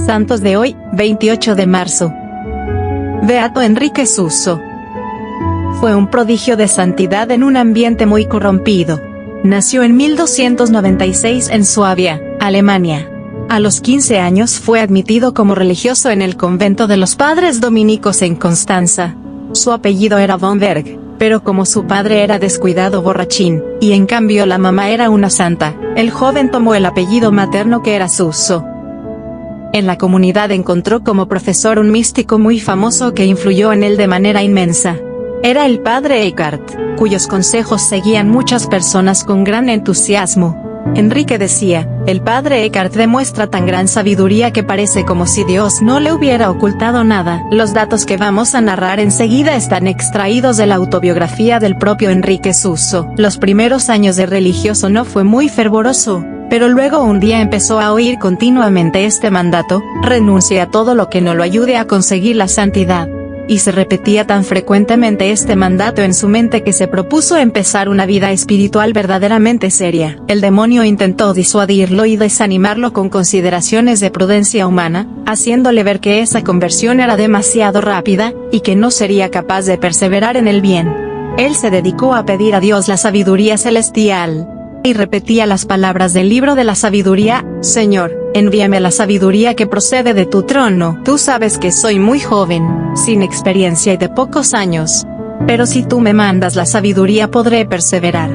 Santos de hoy, 28 de marzo. Beato Enrique Suso. Fue un prodigio de santidad en un ambiente muy corrompido. Nació en 1296 en Suabia, Alemania. A los 15 años fue admitido como religioso en el convento de los padres dominicos en Constanza. Su apellido era von Berg, pero como su padre era descuidado borrachín, y en cambio la mamá era una santa, el joven tomó el apellido materno que era Suso. En la comunidad encontró como profesor un místico muy famoso que influyó en él de manera inmensa. Era el padre Eckhart, cuyos consejos seguían muchas personas con gran entusiasmo. Enrique decía, el padre Eckhart demuestra tan gran sabiduría que parece como si Dios no le hubiera ocultado nada. Los datos que vamos a narrar enseguida están extraídos de la autobiografía del propio Enrique Suso. Los primeros años de religioso no fue muy fervoroso, pero luego un día empezó a oír continuamente este mandato: renuncie a todo lo que no lo ayude a conseguir la santidad. Y se repetía tan frecuentemente este mandato en su mente que se propuso empezar una vida espiritual verdaderamente seria. El demonio intentó disuadirlo y desanimarlo con consideraciones de prudencia humana, haciéndole ver que esa conversión era demasiado rápida, y que no sería capaz de perseverar en el bien. Él se dedicó a pedir a Dios la sabiduría celestial, y repetía las palabras del libro de la sabiduría: Señor, envíame la sabiduría que procede de tu trono. Tú sabes que soy muy joven, sin experiencia y de pocos años. Pero si tú me mandas la sabiduría podré perseverar.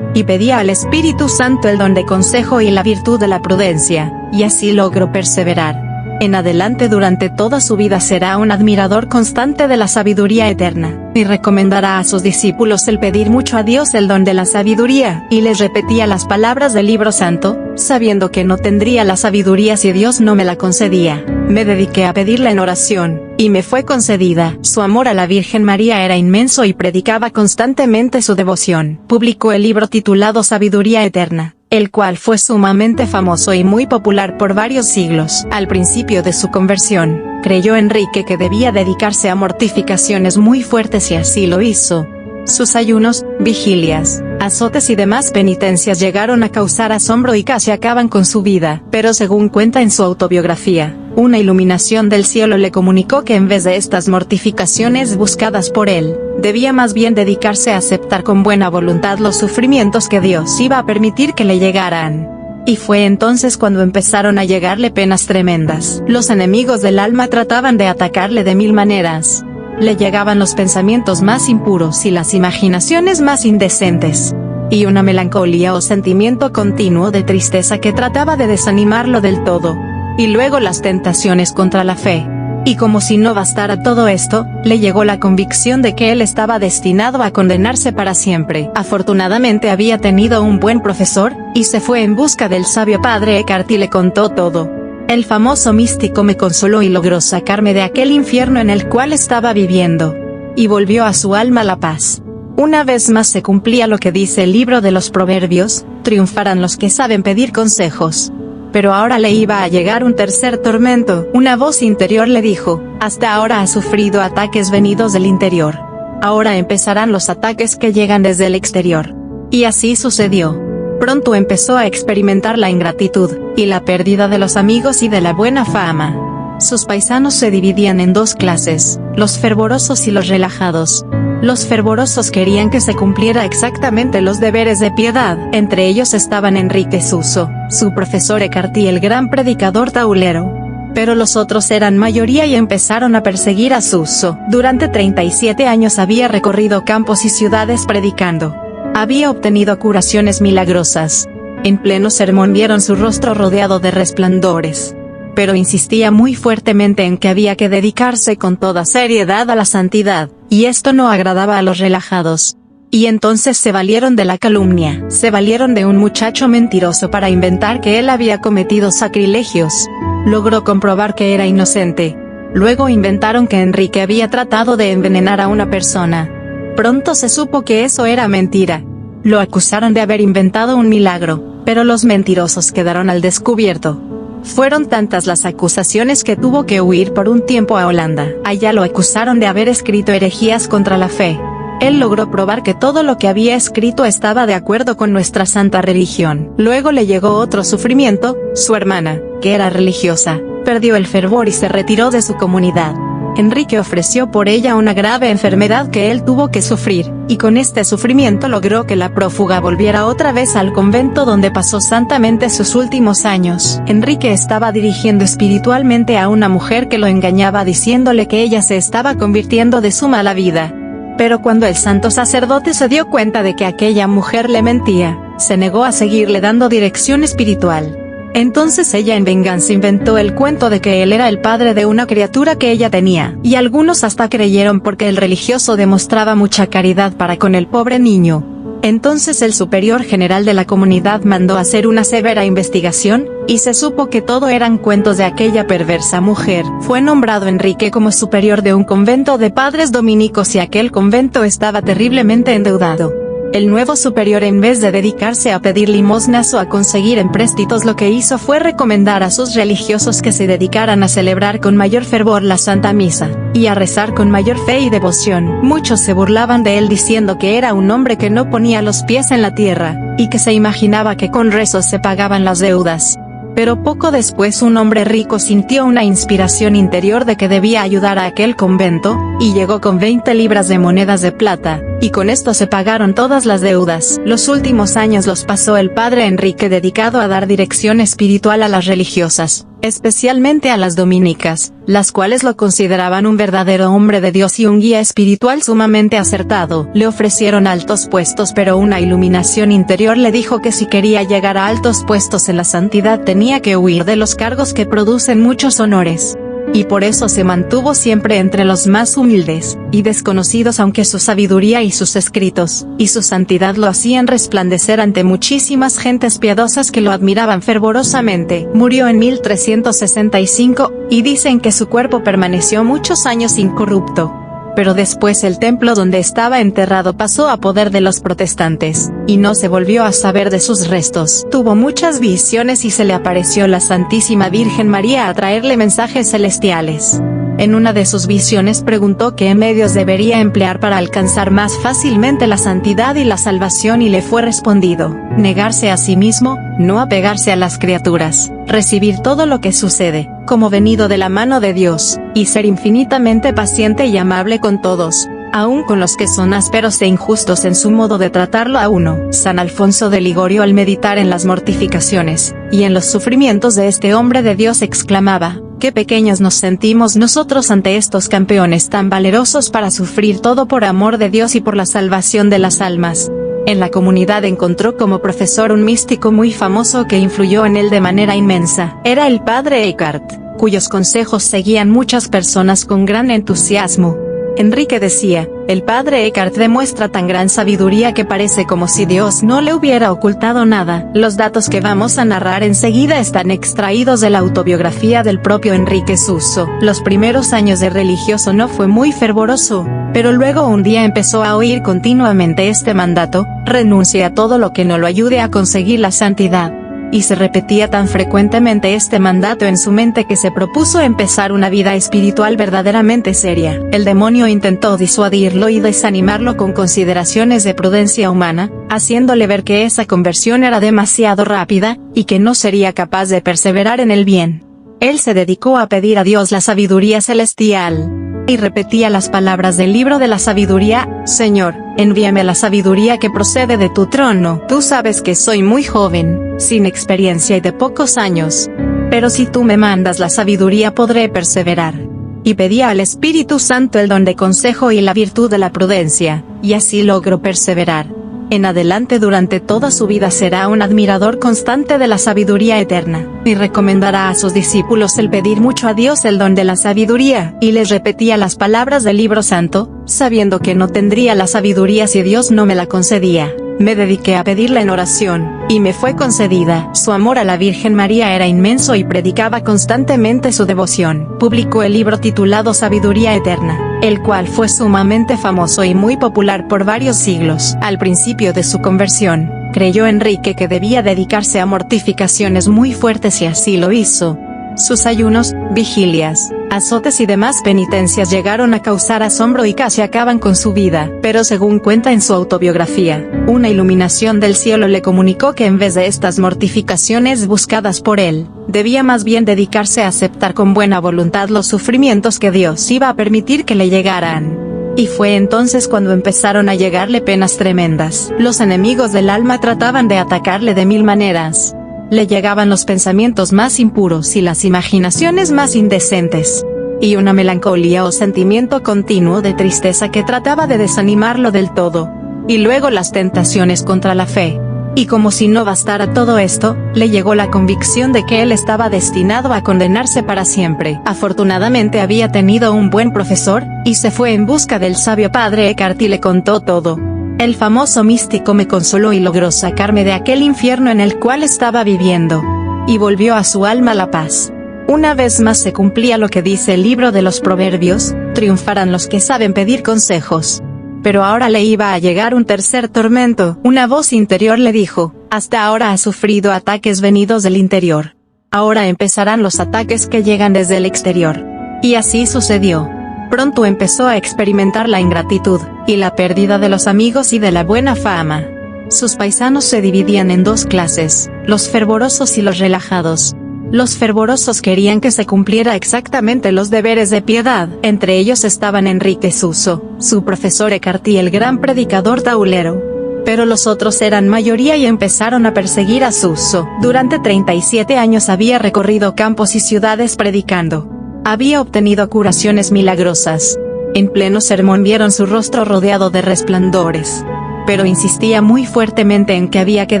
Y pedía al Espíritu Santo el don de consejo y la virtud de la prudencia, y así logró perseverar. En adelante durante toda su vida será un admirador constante de la sabiduría eterna, y recomendará a sus discípulos el pedir mucho a Dios el don de la sabiduría, y les repetía las palabras del libro santo: sabiendo que no tendría la sabiduría si Dios no me la concedía, me dediqué a pedirla en oración, y me fue concedida. Su amor a la Virgen María era inmenso y predicaba constantemente su devoción. Publicó el libro titulado Sabiduría Eterna, el cual fue sumamente famoso y muy popular por varios siglos. Al principio de su conversión, creyó Enrique que debía dedicarse a mortificaciones muy fuertes y así lo hizo. Sus ayunos, vigilias, azotes y demás penitencias llegaron a causar asombro y casi acaban con su vida. Pero según cuenta en su autobiografía, una iluminación del cielo le comunicó que en vez de estas mortificaciones buscadas por él, debía más bien dedicarse a aceptar con buena voluntad los sufrimientos que Dios iba a permitir que le llegaran. Y fue entonces cuando empezaron a llegarle penas tremendas. Los enemigos del alma trataban de atacarle de mil maneras. Le llegaban los pensamientos más impuros y las imaginaciones más indecentes, y una melancolía o sentimiento continuo de tristeza que trataba de desanimarlo del todo. Y luego las tentaciones contra la fe. Y como si no bastara todo esto, le llegó la convicción de que él estaba destinado a condenarse para siempre. Afortunadamente había tenido un buen profesor, y se fue en busca del sabio padre Eckhart y le contó todo. El famoso místico me consoló y logró sacarme de aquel infierno en el cual estaba viviendo. Y volvió a su alma la paz. Una vez más se cumplía lo que dice el libro de los Proverbios: triunfarán los que saben pedir consejos. Pero ahora le iba a llegar un tercer tormento. Una voz interior le dijo: hasta ahora has sufrido ataques venidos del interior. Ahora empezarán los ataques que llegan desde el exterior. Y así sucedió. Pronto empezó a experimentar la ingratitud, y la pérdida de los amigos y de la buena fama. Sus paisanos se dividían en dos clases: los fervorosos y los relajados. Los fervorosos querían que se cumpliera exactamente los deberes de piedad. Entre ellos estaban Enrique Suso, su profesor Eckhart y el gran predicador Taulero. Pero los otros eran mayoría y empezaron a perseguir a Suso. Durante 37 años había recorrido campos y ciudades predicando. Había obtenido curaciones milagrosas. En pleno sermón vieron su rostro rodeado de resplandores. Pero insistía muy fuertemente en que había que dedicarse con toda seriedad a la santidad, y esto no agradaba a los relajados. Y entonces se valieron de la calumnia, se valieron de un muchacho mentiroso para inventar que él había cometido sacrilegios. Logró comprobar que era inocente. Luego inventaron que Enrique había tratado de envenenar a una persona. Pronto se supo que eso era mentira. Lo acusaron de haber inventado un milagro, pero los mentirosos quedaron al descubierto. Fueron tantas las acusaciones que tuvo que huir por un tiempo a Holanda. Allá lo acusaron de haber escrito herejías contra la fe. Él logró probar que todo lo que había escrito estaba de acuerdo con nuestra santa religión. Luego le llegó otro sufrimiento: su hermana, que era religiosa, perdió el fervor y se retiró de su comunidad. Enrique ofreció por ella una grave enfermedad que él tuvo que sufrir, y con este sufrimiento logró que la prófuga volviera otra vez al convento donde pasó santamente sus últimos años. Enrique estaba dirigiendo espiritualmente a una mujer que lo engañaba diciéndole que ella se estaba convirtiendo de su mala vida. Pero cuando el santo sacerdote se dio cuenta de que aquella mujer le mentía, se negó a seguirle dando dirección espiritual. Entonces ella en venganza inventó el cuento de que él era el padre de una criatura que ella tenía, y algunos hasta creyeron porque el religioso demostraba mucha caridad para con el pobre niño. Entonces el superior general de la comunidad mandó hacer una severa investigación, y se supo que todo eran cuentos de aquella perversa mujer. Fue nombrado Enrique como superior de un convento de padres dominicos y aquel convento estaba terriblemente endeudado. El nuevo superior, en vez de dedicarse a pedir limosnas o a conseguir empréstitos, lo que hizo fue recomendar a sus religiosos que se dedicaran a celebrar con mayor fervor la Santa Misa, y a rezar con mayor fe y devoción. Muchos se burlaban de él diciendo que era un hombre que no ponía los pies en la tierra, y que se imaginaba que con rezos se pagaban las deudas. Pero poco después un hombre rico sintió una inspiración interior de que debía ayudar a aquel convento, y llegó con 20 libras de monedas de plata, y con esto se pagaron todas las deudas. Los últimos años los pasó el padre Enrique dedicado a dar dirección espiritual a las religiosas, especialmente a las dominicas, las cuales lo consideraban un verdadero hombre de Dios y un guía espiritual sumamente acertado. Le ofrecieron altos puestos, pero una iluminación interior le dijo que si quería llegar a altos puestos en la santidad tenía que huir de los cargos que producen muchos honores. Y por eso se mantuvo siempre entre los más humildes y desconocidos, aunque su sabiduría y sus escritos, y su santidad lo hacían resplandecer ante muchísimas gentes piadosas que lo admiraban fervorosamente. Murió en 1365, y dicen que su cuerpo permaneció muchos años incorrupto. Pero después el templo donde estaba enterrado pasó a poder de los protestantes, y no se volvió a saber de sus restos. Tuvo muchas visiones y se le apareció la Santísima Virgen María a traerle mensajes celestiales. En una de sus visiones preguntó qué medios debería emplear para alcanzar más fácilmente la santidad y la salvación, y le fue respondido: negarse a sí mismo, no apegarse a las criaturas, recibir todo lo que sucede como venido de la mano de Dios, y ser infinitamente paciente y amable con todos, aun con los que son ásperos e injustos en su modo de tratarlo a uno. San Alfonso de Ligorio, al meditar en las mortificaciones y en los sufrimientos de este hombre de Dios, exclamaba: qué pequeños nos sentimos nosotros ante estos campeones tan valerosos para sufrir todo por amor de Dios y por la salvación de las almas. En la comunidad encontró como profesor un místico muy famoso que influyó en él de manera inmensa. Era el padre Eckhart, cuyos consejos seguían muchas personas con gran entusiasmo. Enrique decía: el padre Eckhart demuestra tan gran sabiduría que parece como si Dios no le hubiera ocultado nada. Los datos que vamos a narrar enseguida están extraídos de la autobiografía del propio Enrique Suso. Los primeros años de religioso no fue muy fervoroso, pero luego un día empezó a oír continuamente este mandato: renuncie a todo lo que no lo ayude a conseguir la santidad. Y se repetía tan frecuentemente este mandato en su mente que se propuso empezar una vida espiritual verdaderamente seria. El demonio intentó disuadirlo y desanimarlo con consideraciones de prudencia humana, haciéndole ver que esa conversión era demasiado rápida, y que no sería capaz de perseverar en el bien. Él se dedicó a pedir a Dios la sabiduría celestial, y repetía las palabras del libro de la sabiduría: Señor, envíame la sabiduría que procede de tu trono. Tú sabes que soy muy joven, sin experiencia y de pocos años. Pero si tú me mandas la sabiduría podré perseverar. Y pedía al Espíritu Santo el don de consejo y la virtud de la prudencia, y así logró perseverar. En adelante durante toda su vida será un admirador constante de la sabiduría eterna, y recomendará a sus discípulos el pedir mucho a Dios el don de la sabiduría, y les repetía las palabras del libro santo: sabiendo que no tendría la sabiduría si Dios no me la concedía, me dediqué a pedirla en oración, y me fue concedida. Su amor a la Virgen María era inmenso y predicaba constantemente su devoción. Publicó el libro titulado Sabiduría Eterna, el cual fue sumamente famoso y muy popular por varios siglos. Al principio de su conversión, creyó Enrique que debía dedicarse a mortificaciones muy fuertes y así lo hizo. Sus ayunos, vigilias, azotes y demás penitencias llegaron a causar asombro y casi acaban con su vida, pero según cuenta en su autobiografía, una iluminación del cielo le comunicó que en vez de estas mortificaciones buscadas por él, debía más bien dedicarse a aceptar con buena voluntad los sufrimientos que Dios iba a permitir que le llegaran. Y fue entonces cuando empezaron a llegarle penas tremendas. Los enemigos del alma trataban de atacarle de mil maneras. Le llegaban los pensamientos más impuros y las imaginaciones más indecentes. Y una melancolía o sentimiento continuo de tristeza que trataba de desanimarlo del todo. Y luego las tentaciones contra la fe. Y como si no bastara todo esto, le llegó la convicción de que él estaba destinado a condenarse para siempre. Afortunadamente había tenido un buen profesor, y se fue en busca del sabio padre Eckhart y le contó todo. El famoso místico me consoló y logró sacarme de aquel infierno en el cual estaba viviendo. Y volvió a su alma la paz. Una vez más se cumplía lo que dice el libro de los Proverbios: triunfarán los que saben pedir consejos. Pero ahora le iba a llegar un tercer tormento. Una voz interior le dijo: hasta ahora has sufrido ataques venidos del interior. Ahora empezarán los ataques que llegan desde el exterior. Y así sucedió. Pronto empezó a experimentar la ingratitud, y la pérdida de los amigos y de la buena fama. Sus paisanos se dividían en dos clases, los fervorosos y los relajados. Los fervorosos querían que se cumpliera exactamente los deberes de piedad. Entre ellos estaban Enrique Suso, su profesor Eckhart y el gran predicador Taulero. Pero los otros eran mayoría y empezaron a perseguir a Suso. Durante 37 años había recorrido campos y ciudades predicando. Había obtenido curaciones milagrosas. En pleno sermón vieron su rostro rodeado de resplandores. Pero insistía muy fuertemente en que había que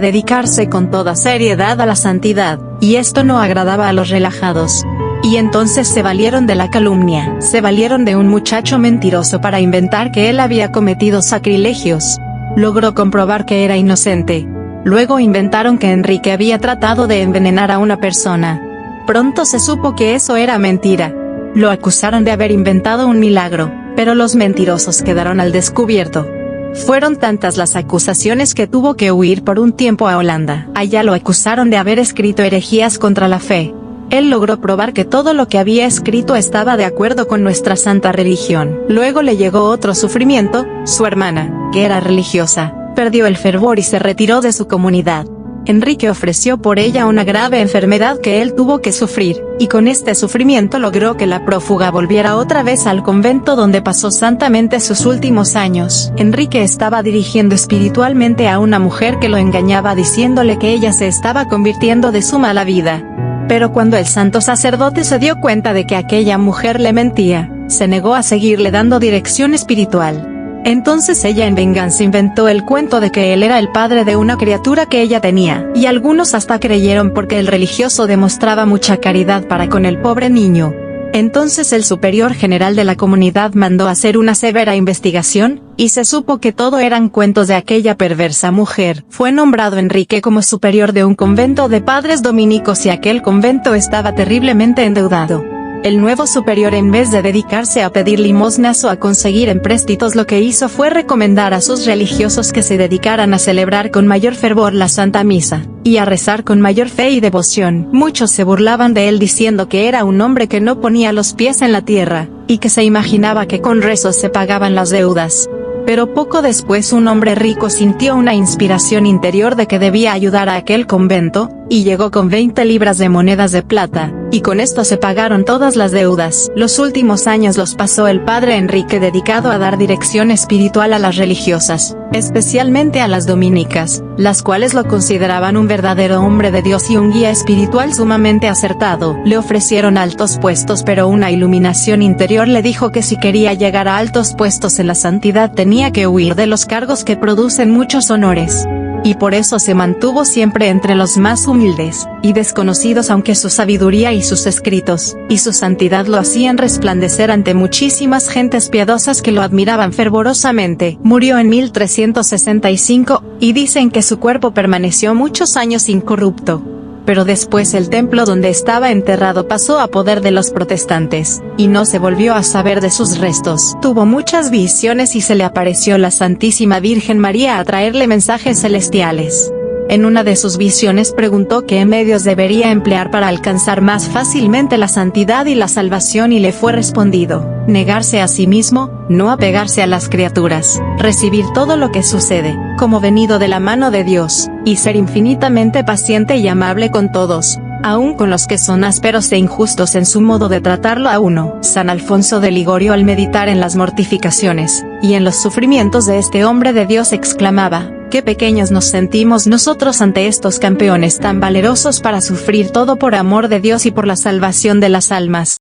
dedicarse con toda seriedad a la santidad, y esto no agradaba a los relajados. Y entonces se valieron de la calumnia, se valieron de un muchacho mentiroso para inventar que él había cometido sacrilegios. Logró comprobar que era inocente. Luego inventaron que Enrique había tratado de envenenar a una persona. Pronto se supo que eso era mentira. Lo acusaron de haber inventado un milagro, pero los mentirosos quedaron al descubierto. Fueron tantas las acusaciones que tuvo que huir por un tiempo a Holanda. Allá lo acusaron de haber escrito herejías contra la fe. Él logró probar que todo lo que había escrito estaba de acuerdo con nuestra santa religión. Luego le llegó otro sufrimiento: su hermana, que era religiosa, perdió el fervor y se retiró de su comunidad. Enrique ofreció por ella una grave enfermedad que él tuvo que sufrir, y con este sufrimiento logró que la prófuga volviera otra vez al convento donde pasó santamente sus últimos años. Enrique estaba dirigiendo espiritualmente a una mujer que lo engañaba diciéndole que ella se estaba convirtiendo de su mala vida. Pero cuando el santo sacerdote se dio cuenta de que aquella mujer le mentía, se negó a seguirle dando dirección espiritual. Entonces ella en venganza inventó el cuento de que él era el padre de una criatura que ella tenía, y algunos hasta creyeron porque el religioso demostraba mucha caridad para con el pobre niño. Entonces el superior general de la comunidad mandó hacer una severa investigación, y se supo que todo eran cuentos de aquella perversa mujer. Fue nombrado Enrique como superior de un convento de padres dominicos y aquel convento estaba terriblemente endeudado. El nuevo superior, en vez de dedicarse a pedir limosnas o a conseguir empréstitos, lo que hizo fue recomendar a sus religiosos que se dedicaran a celebrar con mayor fervor la Santa Misa, y a rezar con mayor fe y devoción. Muchos se burlaban de él diciendo que era un hombre que no ponía los pies en la tierra, y que se imaginaba que con rezos se pagaban las deudas. Pero poco después un hombre rico sintió una inspiración interior de que debía ayudar a aquel convento, y llegó con 20 libras de monedas de plata, y con esto se pagaron todas las deudas. Los últimos años los pasó el padre Enrique dedicado a dar dirección espiritual a las religiosas, especialmente a las dominicas, las cuales lo consideraban un verdadero hombre de Dios y un guía espiritual sumamente acertado. Le ofrecieron altos puestos, pero una iluminación interior le dijo que si quería llegar a altos puestos en la santidad tenía que huir de los cargos que producen muchos honores. Y por eso se mantuvo siempre entre los más humildes y desconocidos, aunque su sabiduría y sus escritos, y su santidad lo hacían resplandecer ante muchísimas gentes piadosas que lo admiraban fervorosamente. Murió en 1365, y dicen que su cuerpo permaneció muchos años incorrupto. Pero después el templo donde estaba enterrado pasó a poder de los protestantes, y no se volvió a saber de sus restos. Tuvo muchas visiones y se le apareció la Santísima Virgen María a traerle mensajes celestiales. En una de sus visiones preguntó qué medios debería emplear para alcanzar más fácilmente la santidad y la salvación y le fue respondido: negarse a sí mismo, no apegarse a las criaturas, recibir todo lo que sucede, como venido de la mano de Dios, y ser infinitamente paciente y amable con todos, aun con los que son ásperos e injustos en su modo de tratarlo a uno. San Alfonso de Ligorio, al meditar en las mortificaciones y en los sufrimientos de este hombre de Dios, exclamaba: qué pequeños nos sentimos nosotros ante estos campeones tan valerosos para sufrir todo por amor de Dios y por la salvación de las almas.